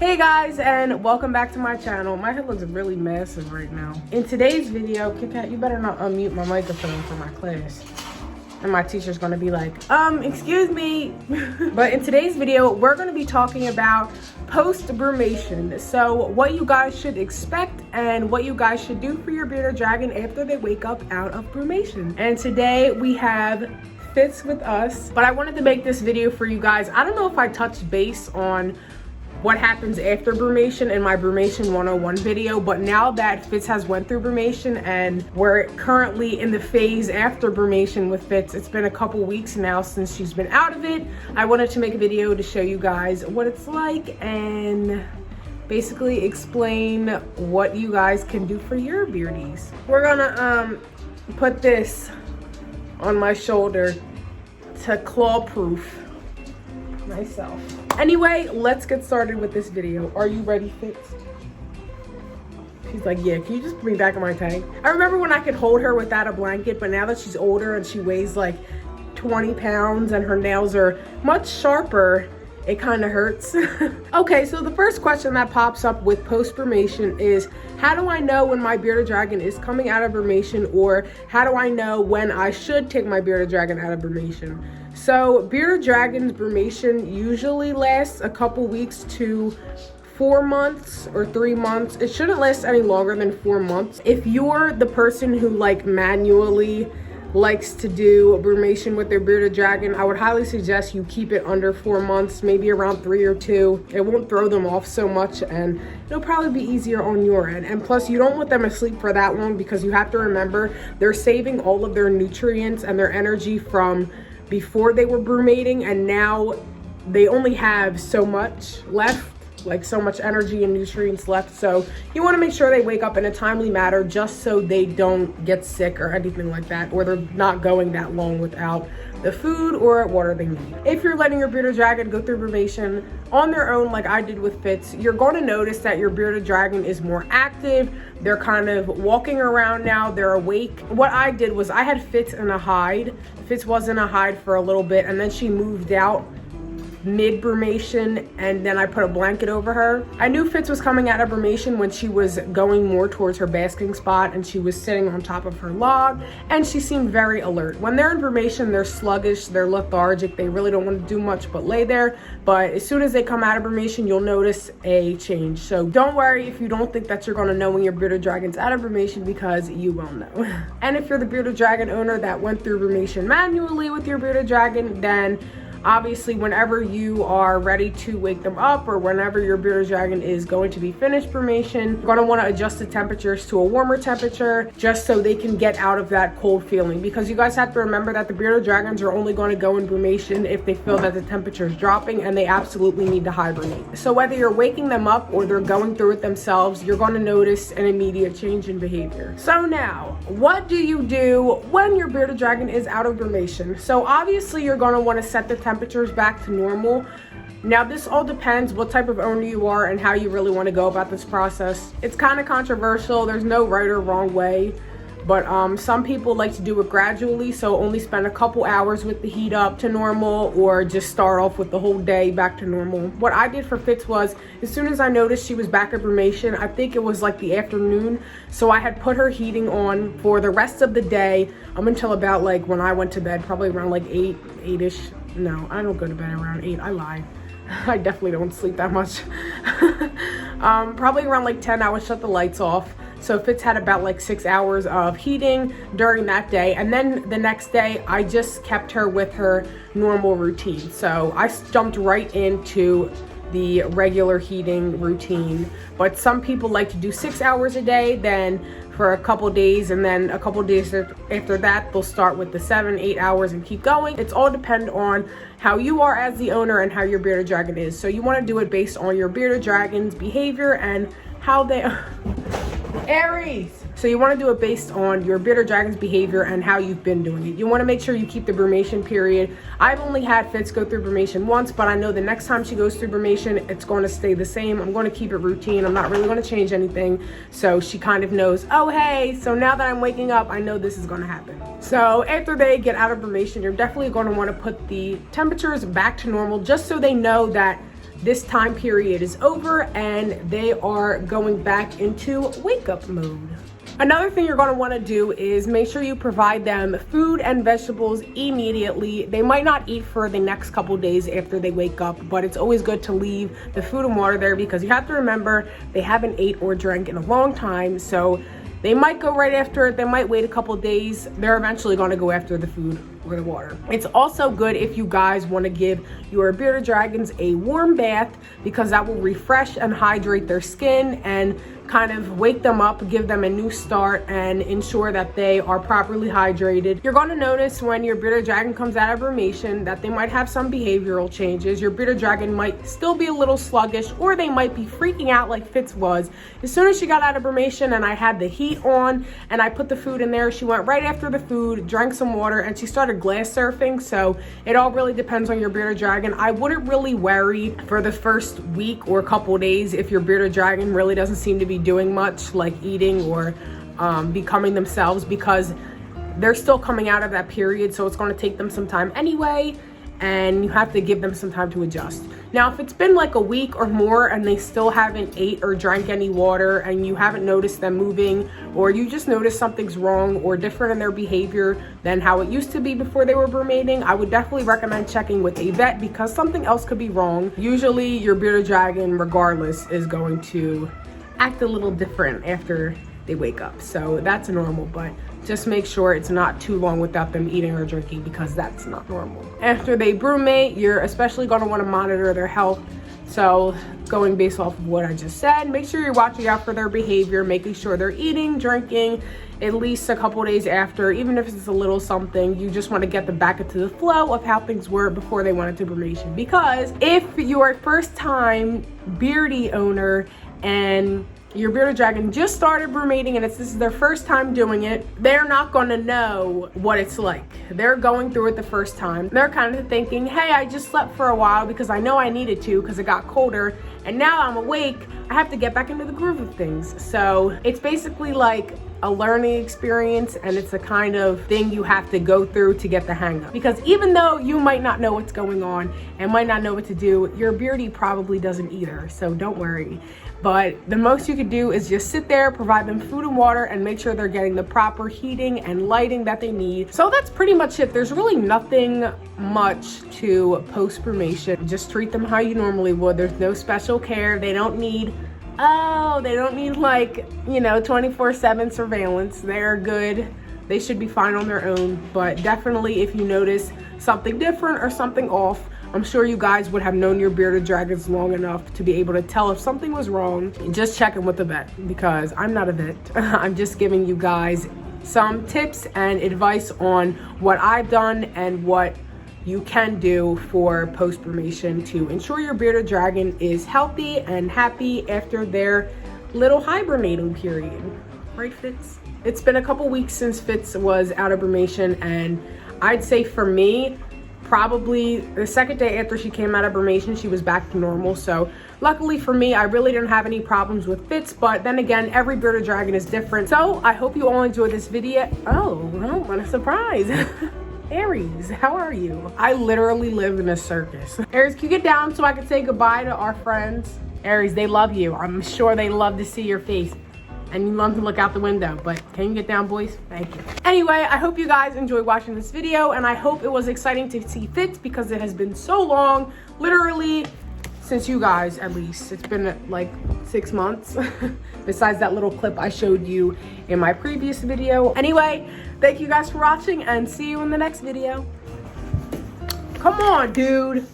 Hey guys, and welcome back to my channel. My head looks really massive right now. In today's video, Kit Kat, you better not unmute my microphone for my class. And my teacher's gonna be like, excuse me. But in today's video, we're gonna be talking about post-brumation. So what you guys should expect and what you guys should do for your bearded dragon after they wake up out of brumation. And today we have Fitz with us, but I wanted to make this video for you guys. I don't know if I touched base on what happens after brumation in my Brumation 101 video, but now that Fitz has went through brumation and we're currently in the phase after brumation with Fitz, it's been a couple weeks now since she's been out of it. I wanted to make a video to show you guys what it's like and basically explain what you guys can do for your beardies. We're gonna put this on my shoulder to claw proof myself. Anyway, let's get started with this video. Are you ready, Fitz? She's like, yeah, can you just put me back in my tank? I remember when I could hold her without a blanket, but now that she's older and she weighs like 20 pounds and her nails are much sharper, it kind of hurts. Okay, so the first question that pops up with post-brumation is, how do I know when my bearded dragon is coming out of brumation, or how do I know when I should take my bearded dragon out of brumation? So bearded dragon's brumation usually lasts a couple weeks to 4 months or 3 months. It shouldn't last any longer than 4 months. If you're the person who like manually likes to do brumation with their bearded dragon, I would highly suggest you keep it under 4 months, maybe around 3 or 2. It won't throw them off so much and it'll probably be easier on your end. And plus, you don't want them asleep for that long because you have to remember they're saving all of their nutrients and their energy from before they were brumating, and now they only have so much left, like so much energy and nutrients left. So you want to make sure they wake up in a timely manner just so they don't get sick or anything like that, or they're not going that long without the food or water they need. If you're letting your bearded dragon go through brumation on their own like I did with Fitz, you're going to notice that your bearded dragon is more active. They're kind of walking around now, they're awake. What I did was I had Fitz in a hide. Fitz was in a hide for a little bit and then she moved out mid-brumation, and then I put a blanket over her. I knew Fitz was coming out of brumation when she was going more towards her basking spot and she was sitting on top of her log, and she seemed very alert. When they're in brumation, they're sluggish, they're lethargic, they really don't want to do much but lay there. But as soon as they come out of brumation, you'll notice a change. So don't worry if you don't think that you're going to know when your bearded dragon's out of brumation, because you will know. And if you're the bearded dragon owner that went through brumation manually with your bearded dragon, then obviously, whenever you are ready to wake them up or whenever your bearded dragon is going to be finished brumation, you're going to want to adjust the temperatures to a warmer temperature just so they can get out of that cold feeling. Because you guys have to remember that the bearded dragons are only going to go in brumation if they feel that the temperature is dropping and they absolutely need to hibernate. So whether you're waking them up or they're going through it themselves, you're going to notice an immediate change in behavior. So now, what do you do when your bearded dragon is out of brumation? So obviously, you're going to want to set the temperatures back to normal. Now, this all depends what type of owner you are and how you really want to go about this process. It's kind of controversial. There's no right or wrong way, but some people like to do it gradually, so only spend a couple hours with the heat up to normal, or just start off with the whole day back to normal. What I did for Fitz was, as soon as I noticed she was back at brumation, I think it was like the afternoon, so I had put her heating on for the rest of the day until about like when I went to bed, probably around like 8-ish. No, I don't go to bed around 8. I lie. I definitely don't sleep that much. Probably around like 10, I would shut the lights off. So Fitz had about like 6 hours of heating during that day. And then the next day, I just kept her with her normal routine. So I jumped right into the regular heating routine. But some people like to do 6 hours a day, then for a couple days, and then a couple days after that they'll start with the 7-8 hours and keep going. It's all depend on how you are as the owner and how your bearded dragon is. So you want to do it based on your bearded dragon's behavior and how they Aries. So you want to do it based on your bearded dragon's behavior and how you've been doing it. You want to make sure you keep the brumation period. I've only had Fitz go through brumation once, but I know the next time she goes through brumation, it's going to stay the same. I'm going to keep it routine. I'm not really going to change anything. So she kind of knows, oh, hey, so now that I'm waking up, I know this is going to happen. So after they get out of brumation, you're definitely going to want to put the temperatures back to normal just so they know that this time period is over and they are going back into wake up mode. Another thing you're going to want to do is make sure you provide them food and vegetables immediately. They might not eat for the next couple days after they wake up, but it's always good to leave the food and water there because you have to remember they haven't ate or drank in a long time. So they might go right after it. They might wait a couple days. They're eventually going to go after the food or the water. It's also good if you guys want to give your bearded dragons a warm bath because that will refresh and hydrate their skin and kind of wake them up, give them a new start, and ensure that they are properly hydrated. You're going to notice when your bearded dragon comes out of brumation that they might have some behavioral changes. Your bearded dragon might still be a little sluggish, or they might be freaking out like Fitz was. As soon as she got out of brumation and I had the heat on and I put the food in there, she went right after the food, drank some water, and she started glass surfing. So it all really depends on your bearded dragon. I wouldn't really worry for the first week or couple days if your bearded dragon really doesn't seem to be doing much, like eating or becoming themselves, because they're still coming out of that period. So it's going to take them some time anyway, and you have to give them some time to adjust. Now, if it's been like a week or more and they still haven't ate or drank any water and you haven't noticed them moving, or you just notice something's wrong or different in their behavior than how it used to be before they were brumating, I would definitely recommend checking with a vet because something else could be wrong. Usually your bearded dragon, regardless, is going to act a little different after they wake up. So that's normal, but just make sure it's not too long without them eating or drinking because that's not normal. After they brumate, you're especially going to want to monitor their health. So going based off of what I just said, make sure you're watching out for their behavior, making sure they're eating, drinking at least a couple days after, even if it's a little something. You just want to get them back into the flow of how things were before they went into brumation. Because if you're a first time beardy owner and your bearded dragon just started brumating and this is their first time doing it, they're not going to know what it's like. They're going through it the first time. They're kind of thinking, hey, I just slept for a while because I know I needed to because it got colder, and now I'm awake. I have to get back into the groove of things. So it's basically like a learning experience, and it's the kind of thing you have to go through to get the hang of. Because even though you might not know what's going on and might not know what to do, your beardy probably doesn't either, so don't worry. But the most you could do is just sit there, provide them food and water, and make sure they're getting the proper heating and lighting that they need. So that's pretty much it. There's really nothing much to post-brumation. Just treat them how you normally would. There's no special care. They don't need like, you know, 24/7 surveillance. They're good. They should be fine on their own. But definitely if you notice something different or something off, I'm sure you guys would have known your bearded dragons long enough to be able to tell if something was wrong. Just check in with the vet, because I'm not a vet. I'm just giving you guys some tips and advice on what I've done and what you can do for post-brumation to ensure your bearded dragon is healthy and happy after their little hibernating period. Right, Fitz? It's been a couple weeks since Fitz was out of brumation, and I'd say for me, probably the second day after she came out of brumation, she was back to normal. So luckily for me, I really didn't have any problems with Fitz, but then again, every bearded dragon is different. So I hope you all enjoyed this video. Oh, well, what a surprise. Aries, how are you? I literally live in a circus. Aries, can you get down so I can say goodbye to our friends? Aries, they love you. I'm sure they love to see your face. And you love to look out the window, but can you get down, boys? Thank you. Anyway, I hope you guys enjoyed watching this video, and I hope it was exciting to see Fitz because it has been so long, literally since you guys, at least. It's been like 6 months, besides that little clip I showed you in my previous video. Anyway, thank you guys for watching, and see you in the next video. Come on, dude.